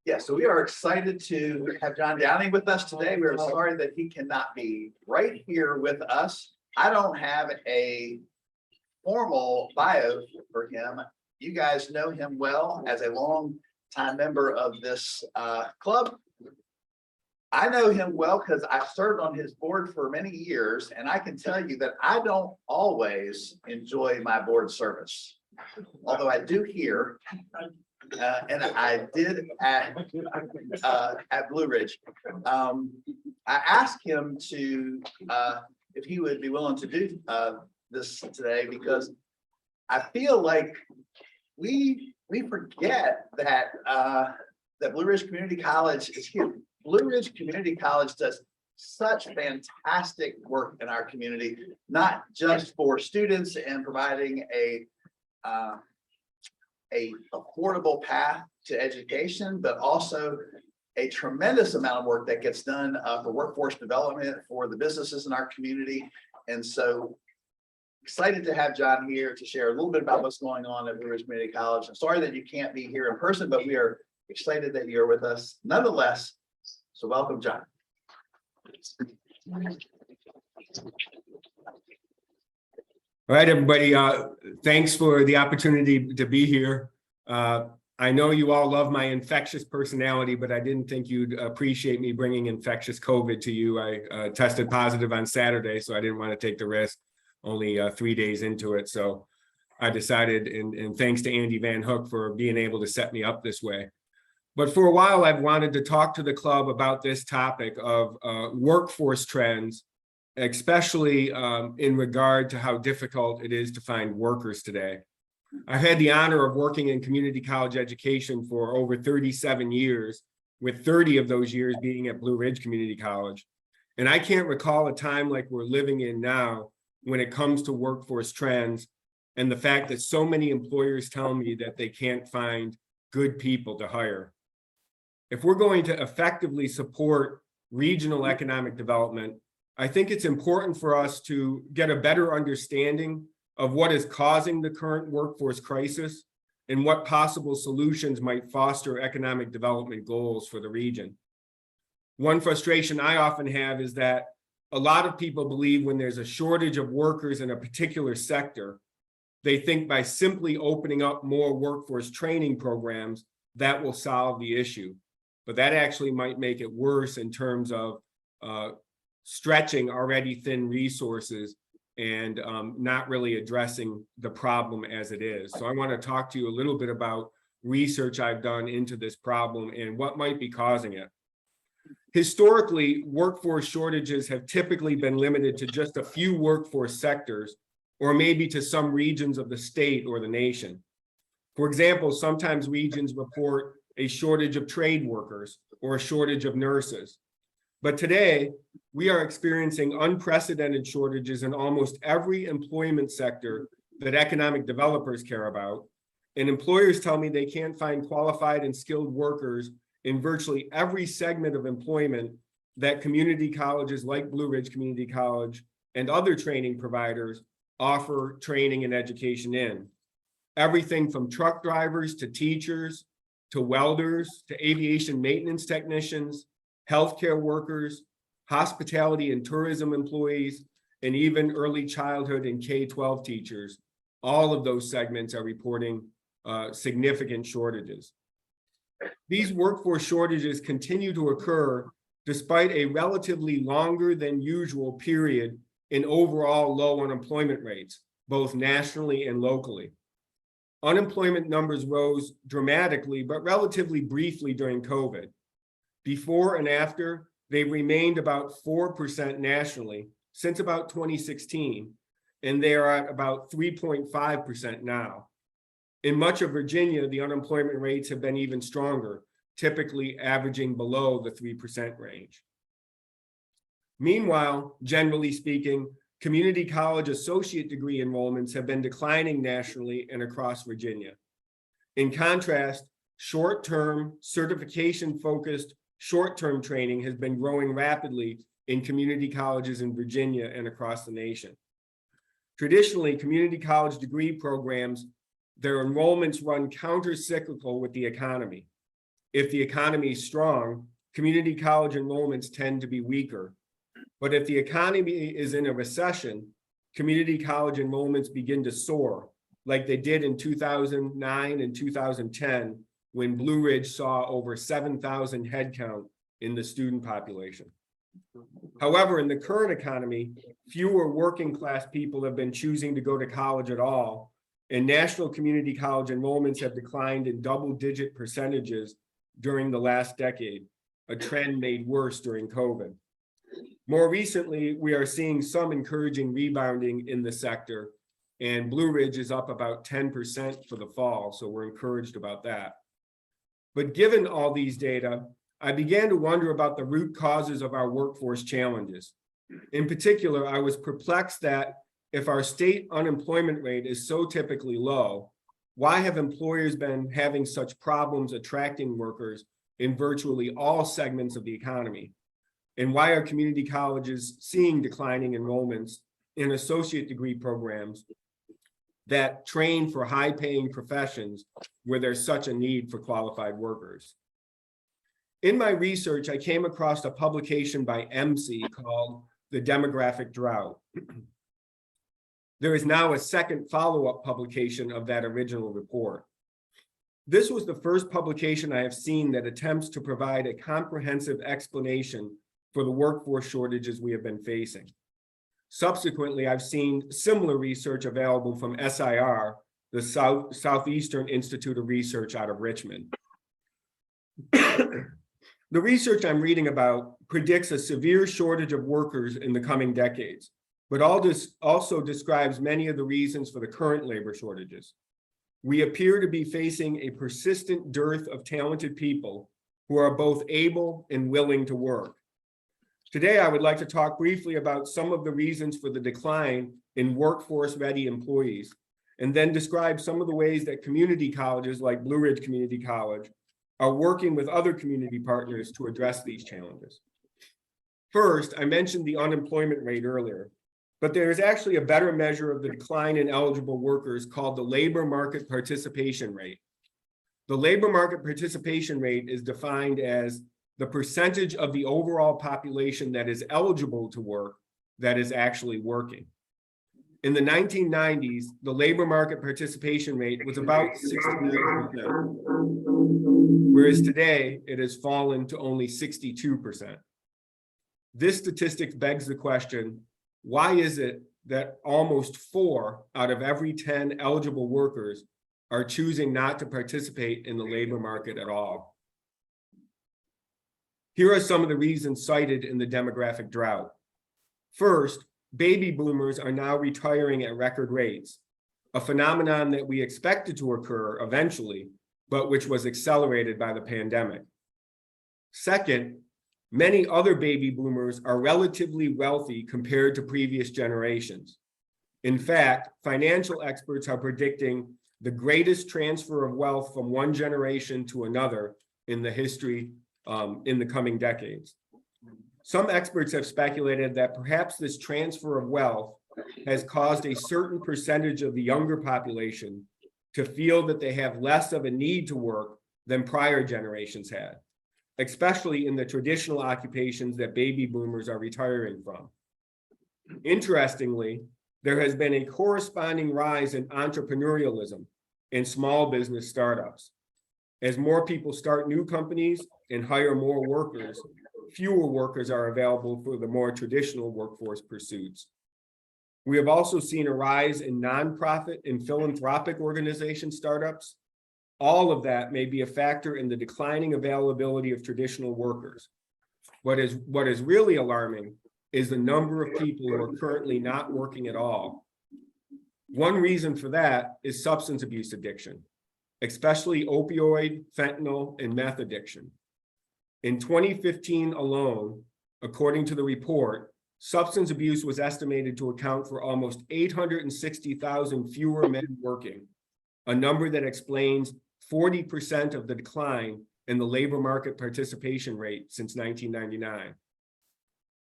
Yeah, so we are excited to have John Downey with us today. We are sorry that he cannot be right here with us. I don't have a formal bio for him. You guys know him well as a long time member of this club. I know him well because I served on his board for many years, and I can tell you that I don't always enjoy my board service. Although I do here, and I did at Blue Ridge. I asked him to if he would be willing to do this today, because I feel like we forget that that Blue Ridge Community College is here. Blue Ridge Community College does such fantastic work in our community, not just for students and providing a affordable path to education, but also a tremendous amount of work that gets done for workforce development for the businesses in our community. And so excited to have John here to share a little bit about what's going on at Blue Ridge Community College. I'm sorry that you can't be here in person, but we are excited that you're with us nonetheless. So welcome, John. All right, everybody. Thanks for the opportunity to be here. I know you all love my infectious personality, but I didn't think you'd appreciate me bringing infectious COVID to you. I tested positive on Saturday, so I didn't want to take the risk. Only 3 days into it, so I decided, and thanks to Andy Van Hook for being able to set me up this way. But for a while, I've wanted to talk to the club about this topic of workforce trends, especially in regard to how difficult it is to find workers today. I've had the honor of working in community college education for over 37 years, with 30 of those years being at Blue Ridge Community College. And I can't recall a time like we're living in now when it comes to workforce trends and the fact that so many employers tell me that they can't find good people to hire. If we're going to effectively support regional economic development, I think it's important for us to get a better understanding of what is causing the current workforce crisis and what possible solutions might foster economic development goals for the region. One frustration I often have is that a lot of people believe when there's a shortage of workers in a particular sector, they think by simply opening up more workforce training programs, that will solve the issue. But that actually might make it worse in terms of stretching already thin resources and not really addressing the problem as it is. So I want to talk to you a little bit about research I've done into this problem and what might be causing it. Historically, workforce shortages have typically been limited to just a few workforce sectors, or maybe to some regions of the state or the nation. For example, sometimes regions report a shortage of trade workers or a shortage of nurses. But today, we are experiencing unprecedented shortages in almost every employment sector that economic developers care about. And employers tell me they can't find qualified and skilled workers in virtually every segment of employment that community colleges like Blue Ridge Community College and other training providers offer training and education in. Everything from truck drivers to teachers, to welders, to aviation maintenance technicians, healthcare workers, hospitality and tourism employees, and even early childhood and K-12 teachers. All of those segments are reporting significant shortages. These workforce shortages continue to occur despite a relatively longer than usual period in overall low unemployment rates, both nationally and locally. Unemployment numbers rose dramatically, but relatively briefly during COVID. Before and after, they remained about 4% nationally since about 2016, and they are at about 3.5% now. In much of Virginia, the unemployment rates have been even stronger, typically averaging below the 3% range. Meanwhile, generally speaking, community college associate degree enrollments have been declining nationally and across Virginia. In contrast, short-term, certification-focused short-term training has been growing rapidly in community colleges in Virginia and across the nation. Traditionally, community college degree programs, their enrollments run counter-cyclical with the economy. If the economy is strong, community college enrollments tend to be weaker. But if the economy is in a recession, community college enrollments begin to soar, like they did in 2009 and 2010, when Blue Ridge saw over 7,000 headcount in the student population. However, in the current economy, fewer working class people have been choosing to go to college at all, and national community college enrollments have declined in double-digit percentages during the last decade, a trend made worse during COVID. More recently, we are seeing some encouraging rebounding in the sector, and Blue Ridge is up about 10% for the fall, so we're encouraged about that. But given all these data, I began to wonder about the root causes of our workforce challenges. In particular, I was perplexed that if our state unemployment rate is so typically low, why have employers been having such problems attracting workers in virtually all segments of the economy? And why are community colleges seeing declining enrollments in associate degree programs that train for high-paying professions where there's such a need for qualified workers? In my research, I came across a publication by MC called The Demographic Drought. There is now a second follow-up publication of that original report. This was the first publication I have seen that attempts to provide a comprehensive explanation for the workforce shortages we have been facing. Subsequently, I've seen similar research available from SIR, the Southeastern Institute of Research out of Richmond. The research I'm reading about predicts a severe shortage of workers in the coming decades, but also describes many of the reasons for the current labor shortages. We appear to be facing a persistent dearth of talented people who are both able and willing to work. Today, I would like to talk briefly about some of the reasons for the decline in workforce-ready employees, and then describe some of the ways that community colleges like Blue Ridge Community College are working with other community partners to address these challenges. First, I mentioned the unemployment rate earlier, but there is actually a better measure of the decline in eligible workers called the labor market participation rate. The labor market participation rate is defined as the percentage of the overall population that is eligible to work that is actually working. In the 1990s, the labor market participation rate was about 68%, whereas today it has fallen to only 62%. This statistic begs the question, why is it that almost 4 out of every 10 eligible workers are choosing not to participate in the labor market at all? Here are some of the reasons cited in the demographic drought. First, baby boomers are now retiring at record rates, a phenomenon that we expected to occur eventually, but which was accelerated by the pandemic. Second, many other baby boomers are relatively wealthy compared to previous generations. In fact, financial experts are predicting the greatest transfer of wealth from one generation to another in the history in the coming decades. Some experts have speculated that perhaps this transfer of wealth has caused a certain percentage of the younger population to feel that they have less of a need to work than prior generations had, especially in the traditional occupations that baby boomers are retiring from. Interestingly, there has been a corresponding rise in entrepreneurialism and small business startups. As more people start new companies and hire more workers, fewer workers are available for the more traditional workforce pursuits. We have also seen a rise in nonprofit and philanthropic organization startups. All of that may be a factor in the declining availability of traditional workers. What is really alarming is the number of people who are currently not working at all. One reason for that is substance abuse addiction, especially opioid, fentanyl, and meth addiction. In 2015 alone, according to the report, substance abuse was estimated to account for almost 860,000 fewer men working, a number that explains 40% of the decline in the labor market participation rate since 1999.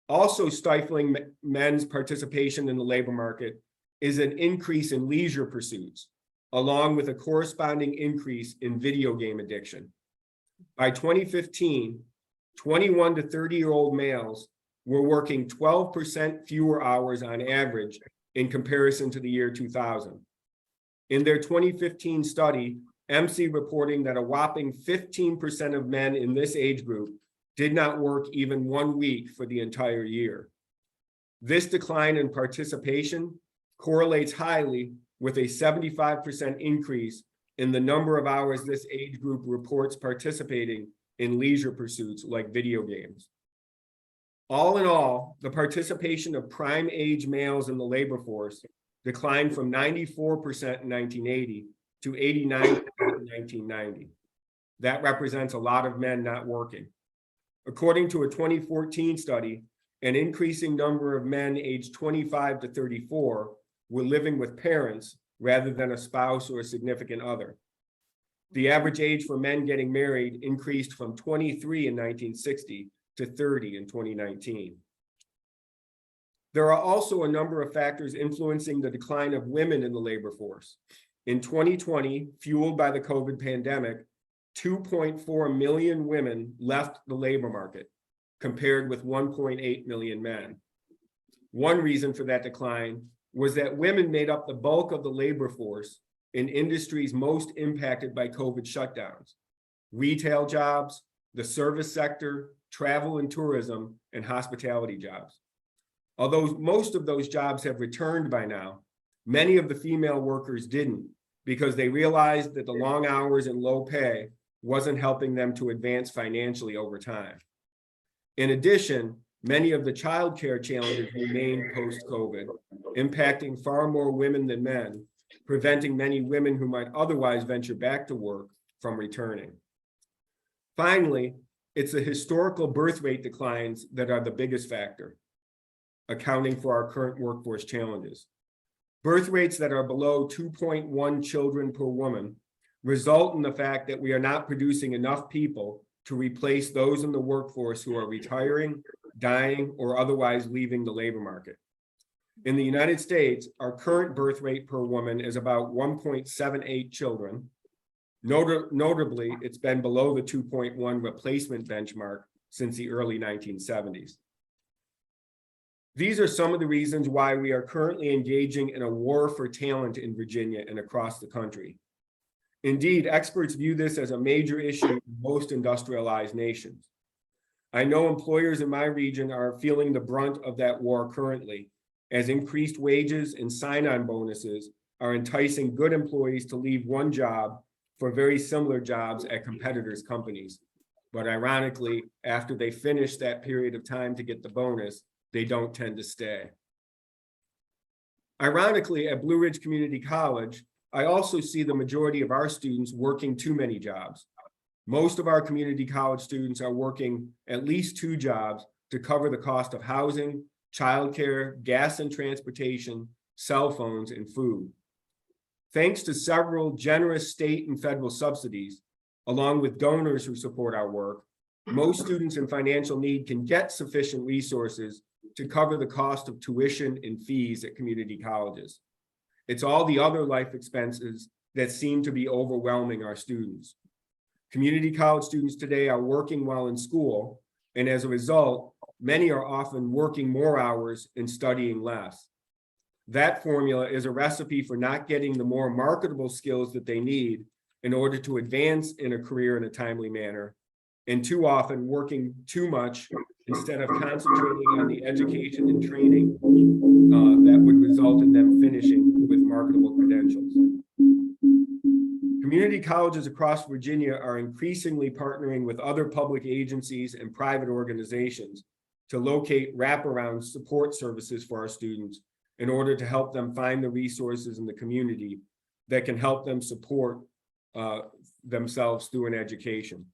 Also stifling men's participation in the labor market is an increase in leisure pursuits, along with a corresponding increase in video game addiction. By 2015, 21 to 30-year-old males were working 12% fewer hours on average in comparison to the year 2000. In their 2015 study, MC reporting that a whopping 15% of men in this age group did not work even 1 week for the entire year. This decline in participation correlates highly with a 75% increase in the number of hours this age group reports participating in leisure pursuits like video games. All in all, the participation of prime age males in the labor force declined from 94% in 1980 to 89% in 1990. That represents a lot of men not working. According to a 2014 study, an increasing number of men aged 25 to 34 were living with parents rather than a spouse or a significant other. The average age for men getting married increased from 23 in 1960 to 30 in 2019. There are also a number of factors influencing the decline of women in the labor force. In 2020, fueled by the COVID pandemic, 2.4 million women left the labor market, compared with 1.8 million men. One reason for that decline was that women made up the bulk of the labor force in industries most impacted by COVID shutdowns: retail jobs, the service sector, travel and tourism, and hospitality jobs. Although most of those jobs have returned by now, many of the female workers didn't, because they realized that the long hours and low pay wasn't helping them to advance financially over time. In addition, many of the childcare challenges remain post-COVID, impacting far more women than men, preventing many women who might otherwise venture back to work from returning. Finally, it's the historical birth rate declines that are the biggest factor, accounting for our current workforce challenges. Birth rates that are below 2.1 children per woman result in the fact that we are not producing enough people to replace those in the workforce who are retiring, dying, or otherwise leaving the labor market. In the United States, our current birth rate per woman is about 1.78 children. Notably, it's been below the 2.1 replacement benchmark since the early 1970s. These are some of the reasons why we are currently engaging in a war for talent in Virginia and across the country. Indeed, experts view this as a major issue in most industrialized nations. I know employers in my region are feeling the brunt of that war currently, as increased wages and sign-on bonuses are enticing good employees to leave one job for very similar jobs at competitors' companies. But ironically, after they finish that period of time to get the bonus, they don't tend to stay. Ironically, at Blue Ridge Community College, I also see the majority of our students working too many jobs. Most of our community college students are working at least 2 jobs to cover the cost of housing, childcare, gas and transportation, cell phones, and food. Thanks to several generous state and federal subsidies, along with donors who support our work, most students in financial need can get sufficient resources to cover the cost of tuition and fees at community colleges. It's all the other life expenses that seem to be overwhelming our students. Community college students today are working while in school, and as a result, many are often working more hours and studying less. That formula is a recipe for not getting the more marketable skills that they need in order to advance in a career in a timely manner, and too often working too much instead of concentrating on the education and training that would result in them finishing with marketable credentials. Community colleges across Virginia are increasingly partnering with other public agencies and private organizations to locate wraparound support services for our students in order to help them find the resources in the community that can help them support themselves through an education.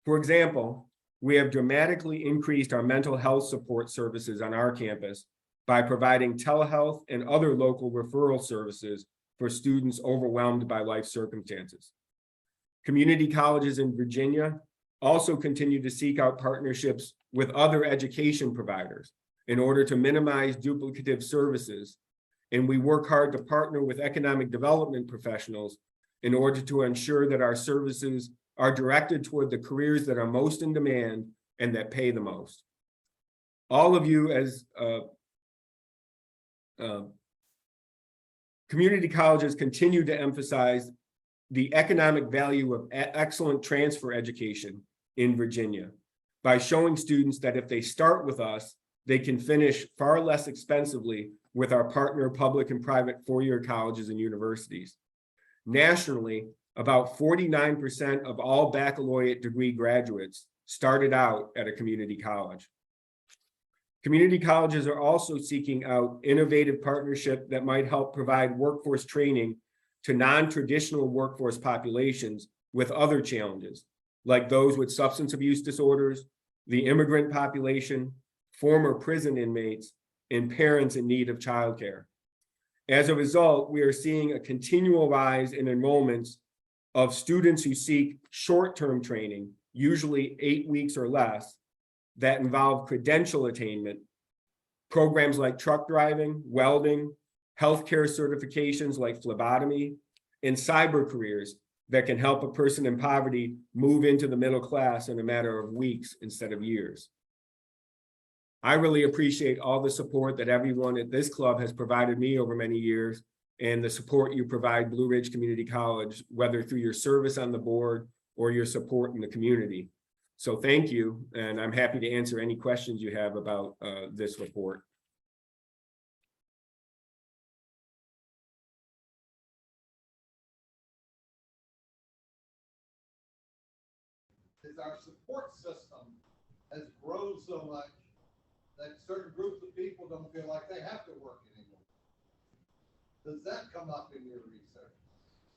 For example, we have dramatically increased our mental health support services on our campus by providing telehealth and other local referral services for students overwhelmed by life circumstances. Community colleges in Virginia also continue to seek out partnerships with other education providers in order to minimize duplicative services, and we work hard to partner with economic development professionals in order to ensure that our services are directed toward the careers that are most in demand and that pay the most. All of you as community colleges continue to emphasize the economic value of excellent transfer education in Virginia by showing students that if they start with us, they can finish far less expensively with our partner public and private four-year colleges and universities. Nationally, about 49% of all baccalaureate degree graduates started out at a community college. Community colleges are also seeking out innovative partnership that might help provide workforce training to non-traditional workforce populations with other challenges, like those with substance abuse disorders, the immigrant population, former prison inmates, and parents in need of childcare. As a result, we are seeing a continual rise in enrollments of students who seek short-term training, usually 8 weeks or less, that involve credential attainment, programs like truck driving, welding, healthcare certifications like phlebotomy, and cyber careers that can help a person in poverty move into the middle class in a matter of weeks instead of years. I really appreciate all the support that everyone at this club has provided me over many years, and the support you provide Blue Ridge Community College, whether through your service on the board or your support in the community. So thank you, and I'm happy to answer any questions you have about this report. Is our support system has grown so much that certain groups of people don't feel like they have to work anymore. Does that come up in your research?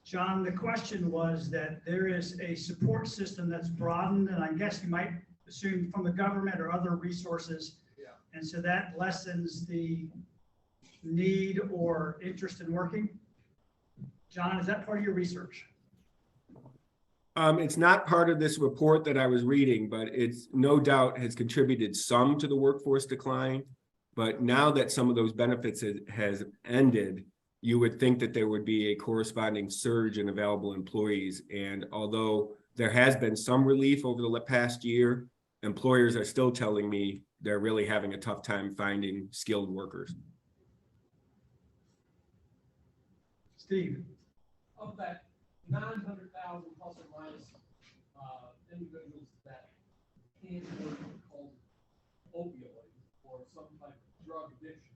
John, the question was that there is a support system that's broadened, and I guess you might assume from the government or other resources. Yeah. And so that lessens the need or interest in working. John, is that part of your research? It's not part of this report that I was reading, but it's no doubt has contributed some to the workforce decline. But now that some of those benefits has ended, you would think that there would be a corresponding surge in available employees. And although there has been some relief over the past year, employers are still telling me they're really having a tough time finding skilled workers. Steve. Of that 900,000 plus or minus individuals that can't work called opioid or some type of drug addiction,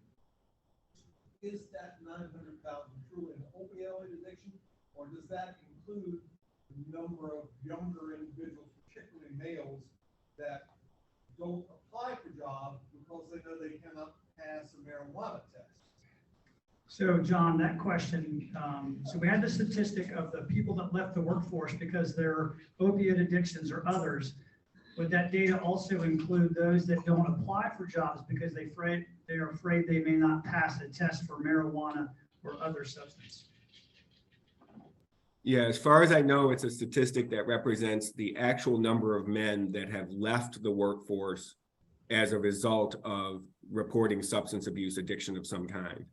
is that 900,000 true in opioid addiction, or does that include the number of younger individuals, particularly males, that don't apply for jobs because they know they cannot pass a marijuana test? So John, that question, so we had the statistic of the people that left the workforce because their opioid addictions or others. Would that data also include those that don't apply for jobs because they are afraid they may not pass a test for marijuana or other substance? Yeah, as far as I know, it's a statistic that represents the actual number of men that have left the workforce as a result of reporting substance abuse addiction of some kind.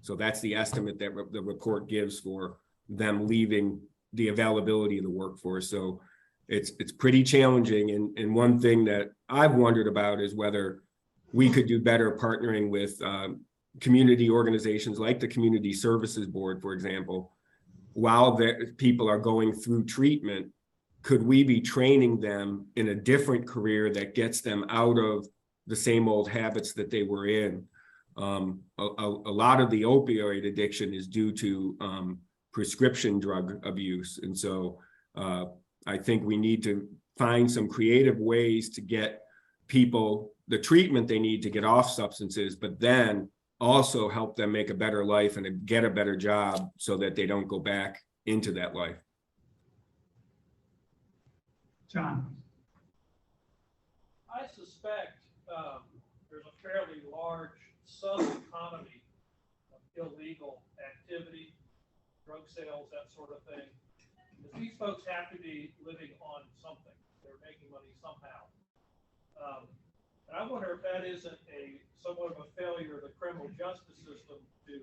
So that's the estimate that the report gives for them leaving the availability of the workforce. So it's pretty challenging. And one thing that I've wondered about is whether we could do better partnering with community organizations like the Community Services Board, for example. While the people are going through treatment, could we be training them in a different career that gets them out of the same old habits that they were in? A lot of the opioid addiction is due to prescription drug abuse. And so I think we need to find some creative ways to get people the treatment they need to get off substances, but then also help them make a better life and get a better job so that they don't go back into that life. John. I suspect there's a fairly large sub-economy of illegal activity, drug sales, that sort of thing. Because these folks have to be living on something. They're making money somehow. And I wonder if that isn't somewhat of a failure of the criminal justice system to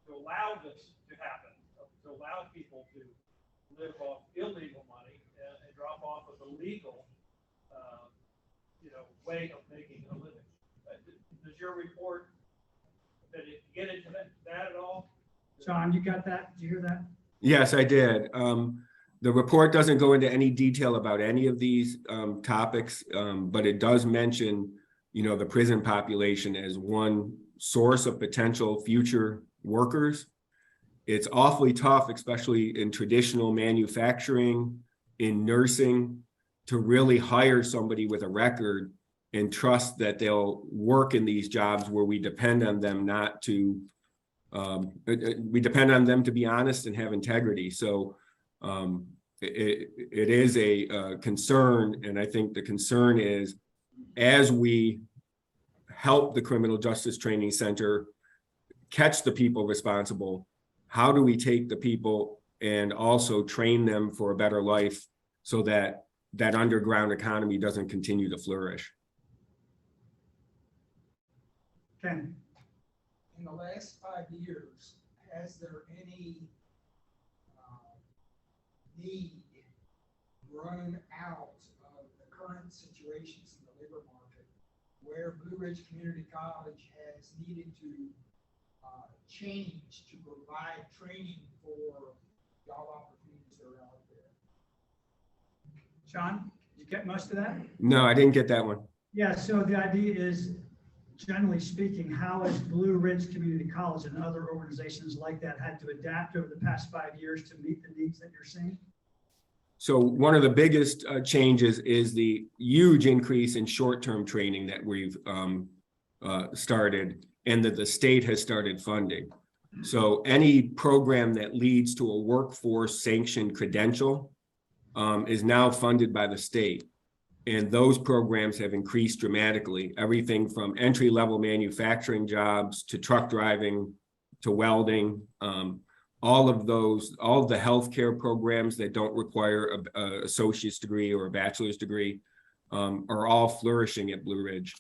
allow this to happen, to allow people to live off illegal money and drop off of the legal, way of making a living. Does your report, did it get into that at all? John, you got that? Did you hear that? Yes, I did. The report doesn't go into any detail about any of these topics, but it does mention, the prison population as one source of potential future workers. It's awfully tough, especially in traditional manufacturing, in nursing, to really hire somebody with a record and trust that they'll work in these jobs where we depend on them not to, we depend on them to be honest and have integrity. So it is a concern, and I think the concern is, as we help the Criminal Justice Training Center catch the people responsible, how do we take the people and also train them for a better life so that that underground economy doesn't continue to flourish? Ken? In the last 5 years, has there any need grown out of the current situations in the labor market where Blue Ridge Community College has needed to change to provide training for job opportunities that are out there? John, did you get most of that? No, I didn't get that one. Yeah, so the idea is, generally speaking, how has Blue Ridge Community College and other organizations like that had to adapt over the past 5 years to meet the needs that you're seeing? So one of the biggest changes is the huge increase in short-term training that we've started and that the state has started funding. So any program that leads to a workforce sanctioned credential is now funded by the state. And those programs have increased dramatically, everything from entry-level manufacturing jobs to truck driving to welding. All of the healthcare programs that don't require a associate's degree or a bachelor's degree are all flourishing at Blue Ridge.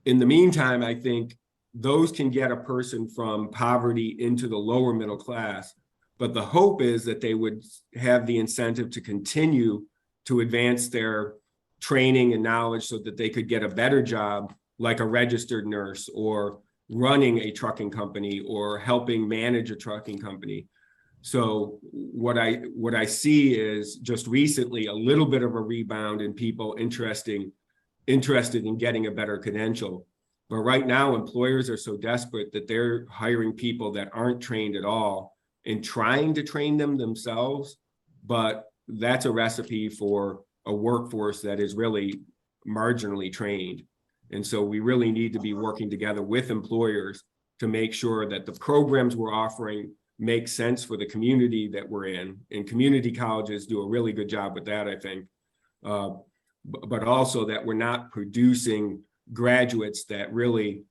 In the meantime, I think those can get a person from poverty into the lower middle class, but the hope is that they would have the incentive to continue to advance their training and knowledge so that they could get a better job, like a registered nurse or running a trucking company or helping manage a trucking company. So what I see is just recently a little bit of a rebound in people interested in getting a better credential. But right now, employers are so desperate that they're hiring people that aren't trained at all and trying to train them themselves. But that's a recipe for a workforce that is really marginally trained. And so we really need to be working together with employers to make sure that the programs we're offering make sense for the community that we're in. And community colleges do a really good job with that, I think. But also that we're not producing graduates that really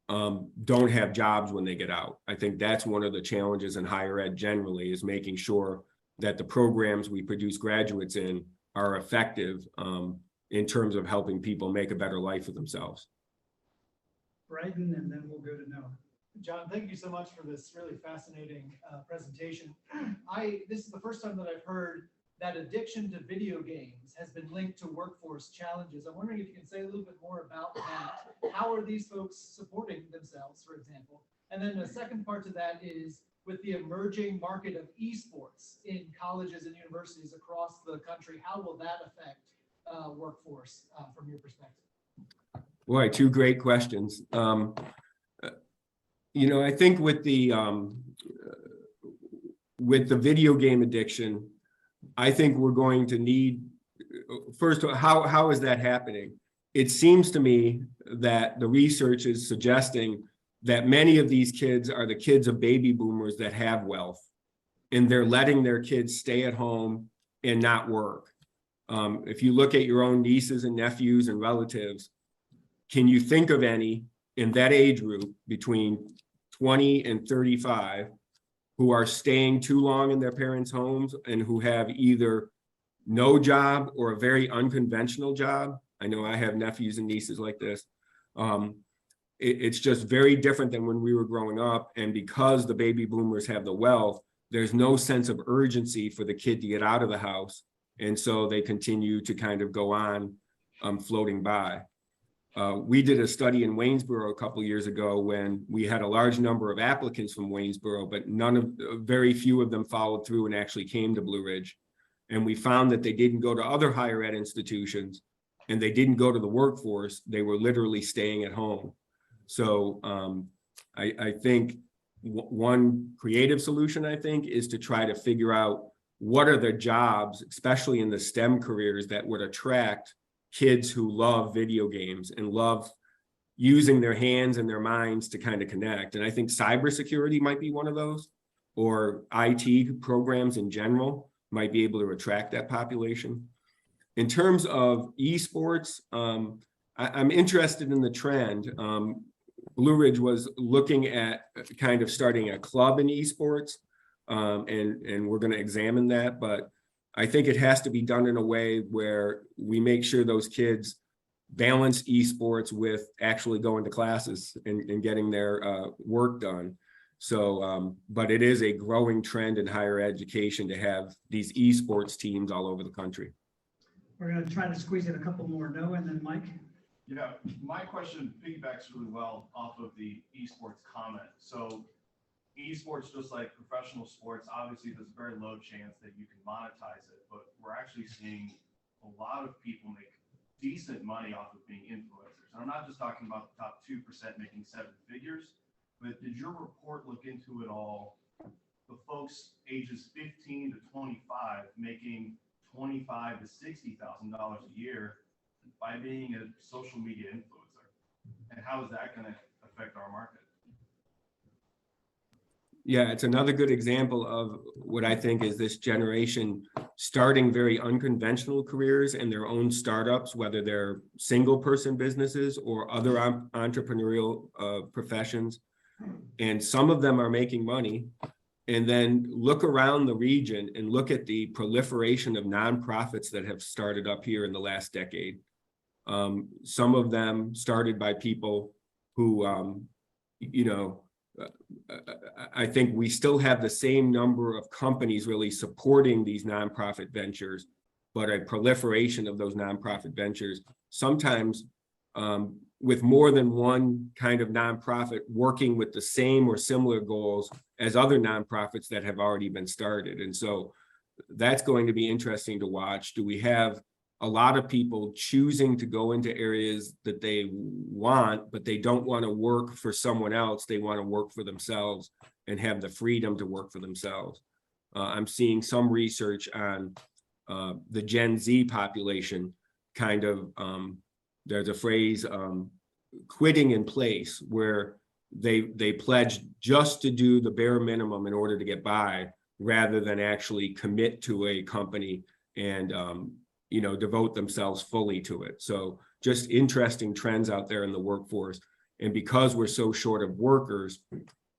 don't have jobs when they get out. I think that's one of the challenges in higher ed generally, is making sure that the programs we produce graduates in are effective in terms of helping people make a better life for themselves. Bryden, and then we'll go to Noah. John, thank you so much for this really fascinating presentation. This is the first time that I've heard that addiction to video games has been linked to workforce challenges. I'm wondering if you can say a little bit more about that. How are these folks supporting themselves, for example? And then the second part to that is, with the emerging market of esports in colleges and universities across the country, how will that affect workforce from your perspective? Boy, two great questions. I think with the video game addiction, I think we're going to need, first, how is that happening? It seems to me that the research is suggesting that many of these kids are the kids of baby boomers that have wealth, and they're letting their kids stay at home and not work. If you look at your own nieces and nephews and relatives, can you think of any in that age group between 20 and 35 who are staying too long in their parents' homes and who have either no job or a very unconventional job? I know I have nephews and nieces like this. It's just very different than when we were growing up. And because the baby boomers have the wealth, there's no sense of urgency for the kid to get out of the house And so they continue to kind of go on floating by. We did a study in Waynesboro a couple of years ago when we had a large number of applicants from Waynesboro, but very few of them followed through and actually came to Blue Ridge. And we found that they didn't go to other higher ed institutions and they didn't go to the workforce. They were literally staying at home. So I think one creative solution, I think, is to try to figure out what are the jobs, especially in the STEM careers, that would attract kids who love video games and love using their hands and their minds to kind of connect. And I think cybersecurity might be one of those, or IT programs in general might be able to attract that population. In terms of esports, I'm interested in the trend. Blue Ridge was looking at kind of starting a club in esports, and we're going to examine that, but I think it has to be done in a way where we make sure those kids balance esports with actually going to classes and getting their work done. So, but it is a growing trend in higher education to have these esports teams all over the country. We're going to try to squeeze in a couple more. Noah and then Mike. Yeah, my question piggybacks really well off of the esports comment. So esports, just like professional sports, obviously there's a very low chance that you can monetize it, but we're actually seeing a lot of people make decent money off of being influencers. And I'm not just talking about the top 2% making 7 figures, but did your report look into it all? The folks ages 15 to 25 making $25,000 to $60,000 a year by being a social media influencer, and how is that going to affect our market? Yeah, it's another good example of what I think is this generation starting very unconventional careers in their own startups, whether they're single person businesses or other entrepreneurial professions. And some of them are making money. And then look around the region and look at the proliferation of nonprofits that have started up here in the last decade. Some of them started by people who, I think we still have the same number of companies really supporting these nonprofit ventures, but a proliferation of those nonprofit ventures, sometimes with more than one kind of nonprofit working with the same or similar goals as other nonprofits that have already been started. And so that's going to be interesting to watch. Do we have a lot of people choosing to go into areas that they want, but they don't want to work for someone else? They want to work for themselves and have the freedom to work for themselves. I'm seeing some research on the Gen Z population, kind of, there's a phrase, quitting in place, where they pledge just to do the bare minimum in order to get by, rather than actually commit to a company and devote themselves fully to it. So just interesting trends out there in the workforce. And because we're so short of workers,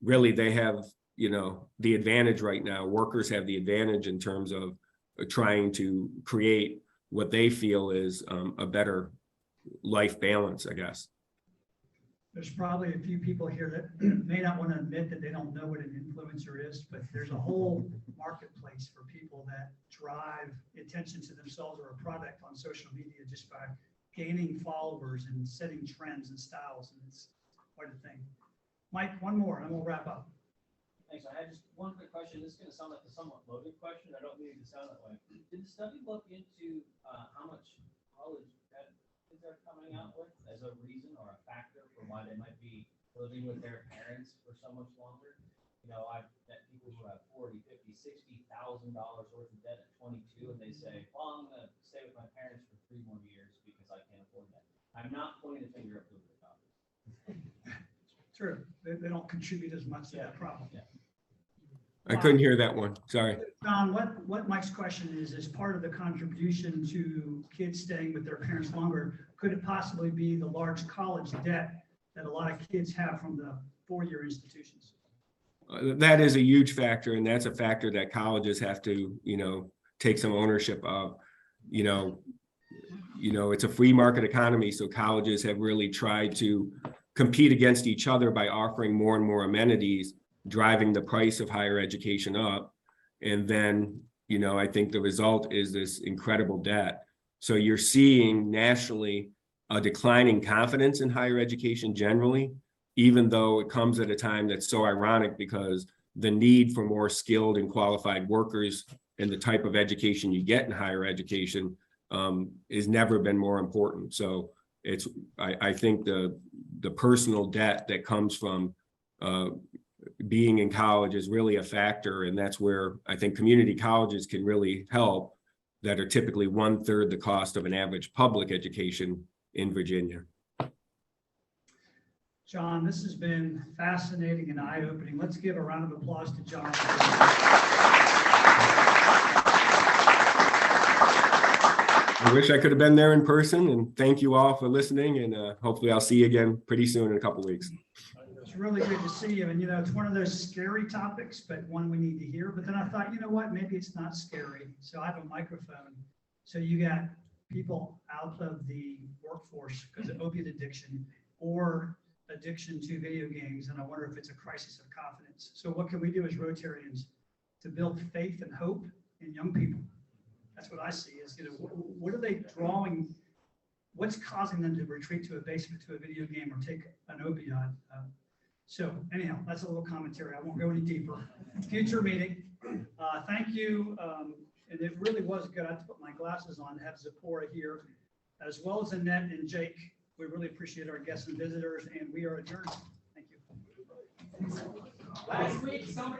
really they have, the advantage right now. Workers have the advantage in terms of trying to create what they feel is a better life balance, I guess. There's probably a few people here that may not want to admit that they don't know what an influencer is, but there's a whole marketplace for people that drive attention to themselves or a product on social media just by gaining followers and setting trends and styles, and it's quite a thing. Mike, one more and then we'll wrap up. Thanks. I had just one quick question. This is going to sound like a somewhat loaded question. I don't mean it to sound that way. Did the study look into how much college debt kids are coming out with as a reason or a factor for why they might be living with their parents for so much longer? I've met people who have $40,000, $50,000, $60,000 worth of debt at 22, and they say, well, I'm going to stay with my parents for 3 more years because I can't afford that. I'm not pointing the finger at Blue Ridge, obviously. True. They don't contribute as much to that problem. Yeah. I couldn't hear that one. Sorry. John, what Mike's question is part of the contribution to kids staying with their parents longer, could it possibly be the large college debt that a lot of kids have from the 4-year institutions? That is a huge factor, and that's a factor that colleges have to, take some ownership of. It's a free market economy, so colleges have really tried to compete against each other by offering more and more amenities, driving the price of higher education up. And then I think the result is this incredible debt. So you're seeing nationally a declining confidence in higher education generally, even though it comes at a time that's so ironic because the need for more skilled and qualified workers and the type of education you get in higher education has never been more important. So I think the personal debt that comes from being in college is really a factor, and that's where I think community colleges can really help, that are typically 1/3 the cost of an average public education in Virginia. John, this has been fascinating and eye-opening. Let's give a round of applause to John. I wish I could have been there in person, and thank you all for listening, and hopefully I'll see you again pretty soon in a couple of weeks. It's really good to see you. And, it's one of those scary topics, but one we need to hear. But then I thought, you know what, maybe it's not scary. So I have a microphone. So you got people out of the workforce because of opiate addiction or addiction to video games. And I wonder if it's a crisis of confidence. So what can we do as Rotarians to build faith and hope in young people? That's what I see is, what are they drawing? What's causing them to retreat to a basement, to a video game, or take an opioid? So anyhow, that's a little commentary. I won't go any deeper. Future meeting. Thank you. And it really was good. I had to put my glasses on to have Zipporah here, as well as Annette and Jake. We really appreciate our guests and visitors, and we are adjourned. Thank you. Last week, somebody